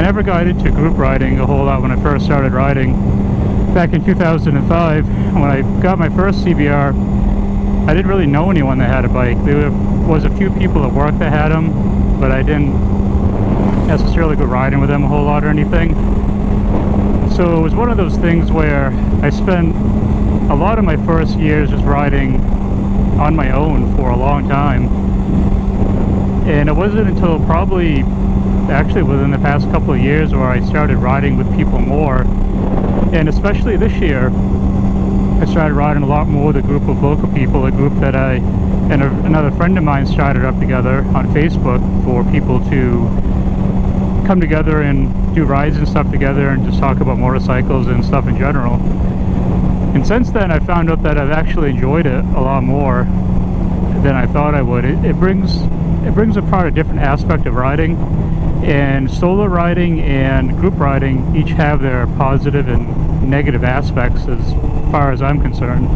never got into group riding a whole lot when I first started riding. Back in 2005, when I got my first CBR, I didn't really know anyone that had a bike. There was a few people at work that had them, but I didn't necessarily go riding with them a whole lot or anything. So it was one of those things where I spent a lot of my first years just riding on my own for a long time. And it wasn't until probably actually within the past couple of years where I started riding with people more. And especially this year, I started riding a lot more with a group of local people, a group that I and another friend of mine started up together on Facebook for people to come together and do rides and stuff together and just talk about motorcycles and stuff in general. And since then, I found out that I've actually enjoyed it a lot more than I thought I would. It brings apart a different aspect of riding, and solo riding and group riding each have their positive and negative aspects as far as I'm concerned.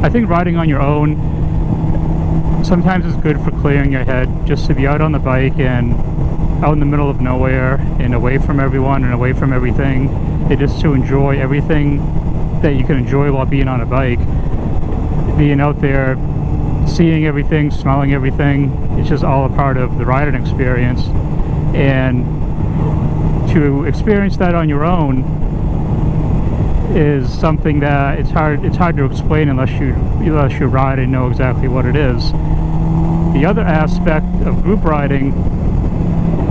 I think riding on your own sometimes is good for clearing your head, just to be out on the bike and out in the middle of nowhere and away from everyone and away from everything, and just to enjoy everything that you can enjoy while being on a bike. Being out there, seeing everything, smelling everything, it's just all a part of the riding experience. And to experience that on your own is something that it's hard to explain unless you ride and know exactly what it is. The other aspect of group riding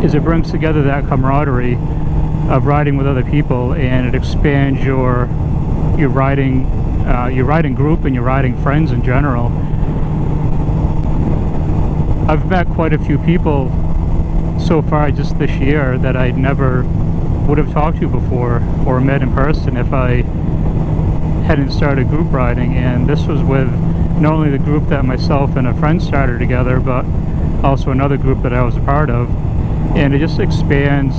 is it brings together that camaraderie of riding with other people, and it expands your riding group and your riding friends in general. I've met quite a few people so far just this year that I never would have talked to before or met in person if I hadn't started group riding. And this was with not only the group that myself and a friend started together, but also another group that I was a part of. And it also expands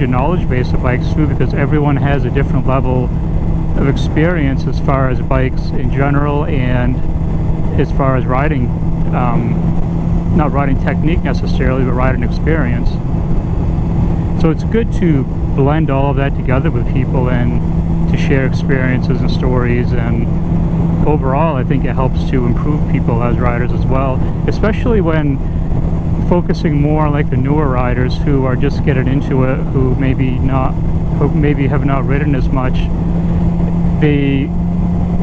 your knowledge base of bikes too, because everyone has a different level of experience as far as bikes in general and as far as riding. Not riding technique necessarily, but riding experience. So it's good to blend all of that together with people and to share experiences and stories, and overall I think it helps to improve people as riders as well, especially when focusing more on like the newer riders who are just getting into it, who maybe have not ridden as much. They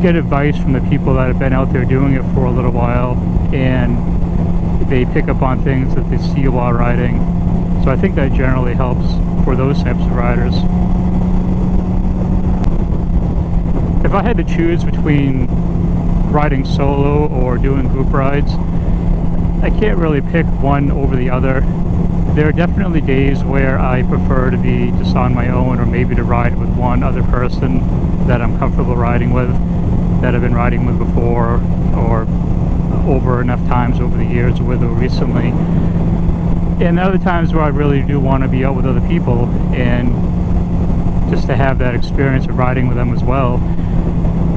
get advice from the people that have been out there doing it for a little while, and they pick up on things that they see while riding. So I think that generally helps for those types of riders. If I had to choose between riding solo or doing group rides, I can't really pick one over the other. There are definitely days where I prefer to be just on my own, or maybe to ride with one other person that I'm comfortable riding with, that I've been riding with before, or over enough times over the years with or recently. And other times where I really do want to be out with other people and just to have that experience of riding with them as well.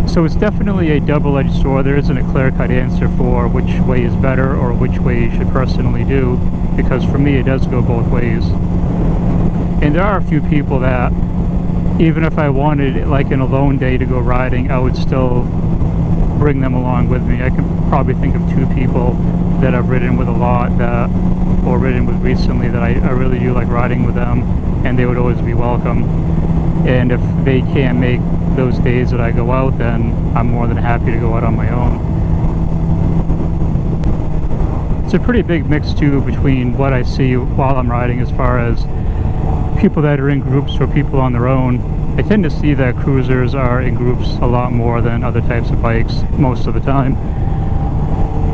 So it's definitely a double-edged sword. There isn't a clear-cut answer for which way is better or which way you should personally do, because for me it does go both ways. And there are a few people that even if I wanted like an alone day to go riding, I would still bring them along with me. I can probably think of two people that I've ridden with a lot, or ridden with recently, that I really do like riding with them, and they would always be welcome. And if they can't make those days that I go out, then I'm more than happy to go out on my own. It's a pretty big mix too between what I see while I'm riding as far as people that are in groups or people on their own. I tend to see that cruisers are in groups a lot more than other types of bikes most of the time.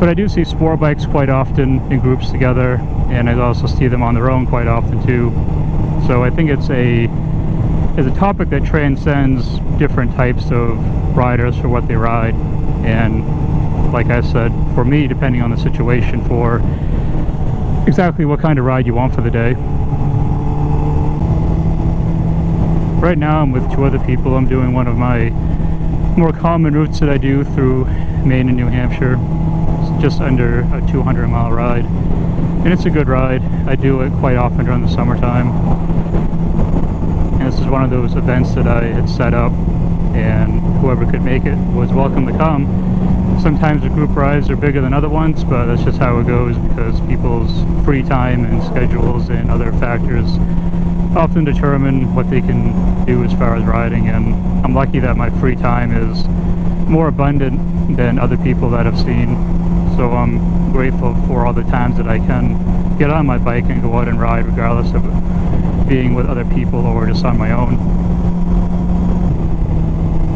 But I do see sport bikes quite often in groups together, and I also see them on their own quite often too. So I think it's a topic that transcends different types of riders for what they ride. And like I said, for me, depending on the situation, for exactly what kind of ride you want for the day. Right now I'm with two other people. I'm doing one of my more common routes that I do through Maine and New Hampshire. It's just under a 200-mile ride, and it's a good ride. I do it quite often during the summertime, and this is one of those events that I had set up, and whoever could make it was welcome to come. Sometimes the group rides are bigger than other ones, but that's just how it goes because people's free time and schedules and other factors often determine what they can do as far as riding, and I'm lucky that my free time is more abundant than other people that I've seen, so I'm grateful for all the times that I can get on my bike and go out and ride, regardless of being with other people or just on my own.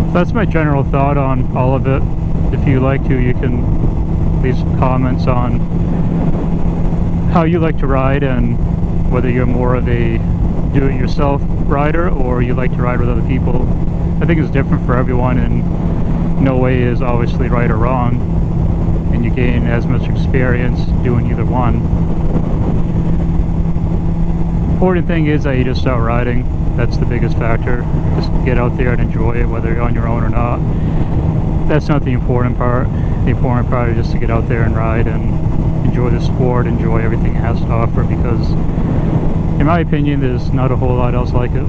So that's my general thought on all of it. If you like to, you can leave some comments on how you like to ride and whether you're more of a do-it-yourself rider or you like to ride with other people. I think it's different for everyone, and no way is obviously right or wrong, and you gain as much experience doing either one. Important thing is that you just start riding. That's the biggest factor. Just get out there and enjoy it, whether you're on your own or not. That's not the important part. The important part is just to get out there and ride and enjoy the sport, enjoy everything it has to offer, because in my opinion there's not a whole lot else like it.